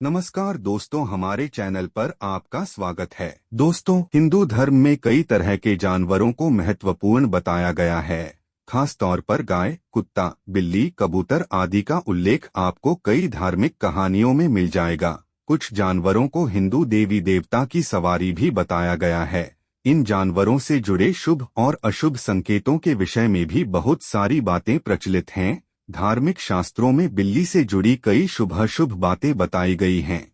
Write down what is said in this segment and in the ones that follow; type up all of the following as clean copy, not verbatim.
नमस्कार दोस्तों, हमारे चैनल पर आपका स्वागत है। दोस्तों, हिंदू धर्म में कई तरह के जानवरों को महत्वपूर्ण बताया गया है। खास तौर पर गाय, कुत्ता, बिल्ली, कबूतर आदि का उल्लेख आपको कई धार्मिक कहानियों में मिल जाएगा। कुछ जानवरों को हिंदू देवी देवता की सवारी भी बताया गया है। इन जानवरों से जुड़े शुभ और अशुभ संकेतों के विषय में भी बहुत सारी बातें प्रचलित हैं। धार्मिक शास्त्रों में बिल्ली से जुड़ी कई शुभ बातें बताई गई हैं।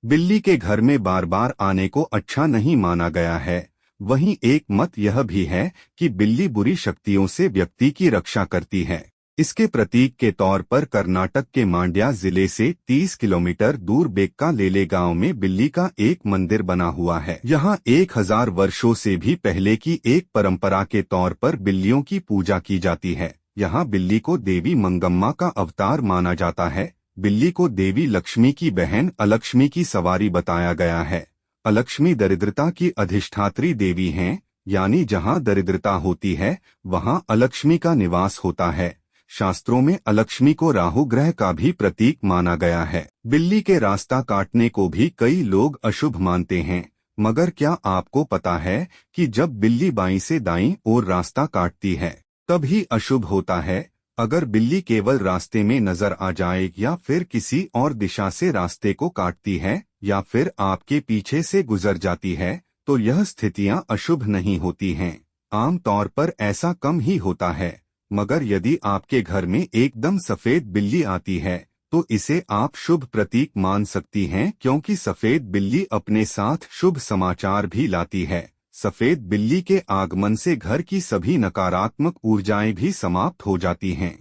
बिल्ली के घर में बार बार आने को अच्छा नहीं माना गया है। वहीं एक मत यह भी है कि बिल्ली बुरी शक्तियों से व्यक्ति की रक्षा करती है। इसके प्रतीक के तौर पर कर्नाटक के मांड्या जिले से 30 किलोमीटर दूर बेक्कालेले गांव में बिल्ली का एक मंदिर बना हुआ है। यहाँ 1000 वर्षों से भी पहले की एक परंपरा के तौर पर बिल्लियों की पूजा की जाती है। यहाँ बिल्ली को देवी मंगम्मा का अवतार माना जाता है। बिल्ली को देवी लक्ष्मी की बहन अलक्ष्मी की सवारी बताया गया है। अलक्ष्मी दरिद्रता की अधिष्ठात्री देवी हैं, यानी जहाँ दरिद्रता होती है वहाँ अलक्ष्मी का निवास होता है। शास्त्रों में अलक्ष्मी को राहु ग्रह का भी प्रतीक माना गया है। बिल्ली के रास्ता काटने को भी कई लोग अशुभ मानते हैं, मगर क्या आपको पता है कि जब बिल्ली बाईं से दाईं ओर रास्ता काटती है तभी अशुभ होता है। अगर बिल्ली केवल रास्ते में नजर आ जाए या फिर किसी और दिशा से रास्ते को काटती है या फिर आपके पीछे से गुजर जाती है तो यह स्थितियां अशुभ नहीं होती हैं। आमतौर पर ऐसा कम ही होता है, मगर यदि आपके घर में एकदम सफेद बिल्ली आती है तो इसे आप शुभ प्रतीक मान सकती हैं, क्योंकि सफेद बिल्ली अपने साथ शुभ समाचार भी लाती है। सफेद बिल्ली के आगमन से घर की सभी नकारात्मक ऊर्जाएं भी समाप्त हो जाती हैं।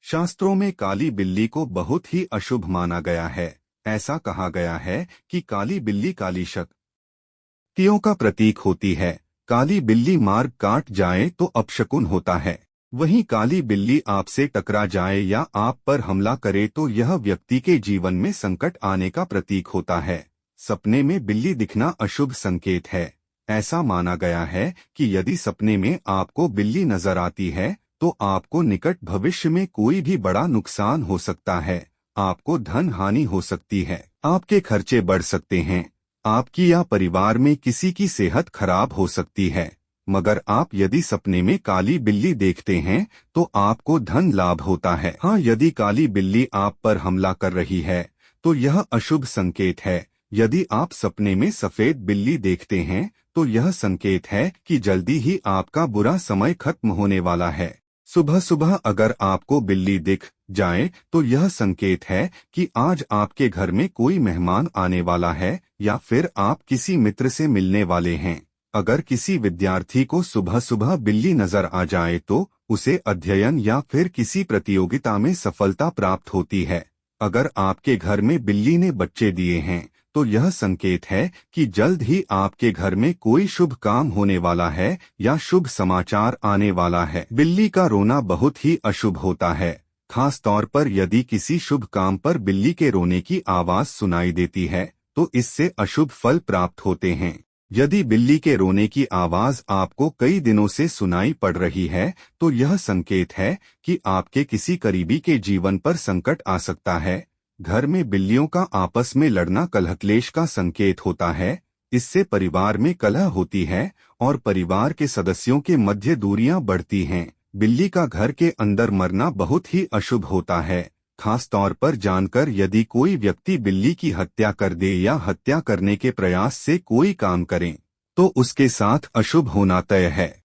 शास्त्रों में काली बिल्ली को बहुत ही अशुभ माना गया है। ऐसा कहा गया है कि काली बिल्ली काली शक्तियों का प्रतीक होती है। काली बिल्ली मार्ग काट जाए तो अपशकुन होता है। वहीं काली बिल्ली आपसे टकरा जाए या आप पर हमला करे तो यह व्यक्ति के जीवन में संकट आने का प्रतीक होता है। सपने में बिल्ली दिखना अशुभ संकेत है। ऐसा माना गया है कि यदि सपने में आपको बिल्ली नजर आती है तो आपको निकट भविष्य में कोई भी बड़ा नुकसान हो सकता है। आपको धन हानि हो सकती है, आपके खर्चे बढ़ सकते हैं, आपकी या परिवार में किसी की सेहत खराब हो सकती है। मगर आप यदि सपने में काली बिल्ली देखते हैं तो आपको धन लाभ होता है। हाँ, यदि काली बिल्ली आप पर हमला कर रही है तो यह अशुभ संकेत है। यदि आप सपने में सफेद बिल्ली देखते हैं तो यह संकेत है कि जल्दी ही आपका बुरा समय खत्म होने वाला है। सुबह सुबह अगर आपको बिल्ली दिख जाए तो यह संकेत है कि आज आपके घर में कोई मेहमान आने वाला है या फिर आप किसी मित्र से मिलने वाले हैं। अगर किसी विद्यार्थी को सुबह सुबह बिल्ली नजर आ जाए तो उसे अध्ययन या फिर किसी प्रतियोगिता में सफलता प्राप्त होती है। अगर आपके घर में बिल्ली ने बच्चे दिए हैं तो यह संकेत है कि जल्द ही आपके घर में कोई शुभ काम होने वाला है या शुभ समाचार आने वाला है। बिल्ली का रोना बहुत ही अशुभ होता है, खास तौर पर यदि किसी शुभ काम पर बिल्ली के रोने की आवाज सुनाई देती है तो इससे अशुभ फल प्राप्त होते हैं। यदि बिल्ली के रोने की आवाज आपको कई दिनों से सुनाई पड़ रही है तो यह संकेत है कि आपके किसी करीबी के जीवन पर संकट आ सकता है। घर में बिल्लियों का आपस में लड़ना कलह-क्लेश का संकेत होता है। इससे परिवार में कलह होती है और परिवार के सदस्यों के मध्य दूरियां बढ़ती हैं। बिल्ली का घर के अंदर मरना बहुत ही अशुभ होता है, खास तौर पर जानकर यदि कोई व्यक्ति बिल्ली की हत्या कर दे या हत्या करने के प्रयास से कोई काम करे तो उसके साथ अशुभ होना तय है।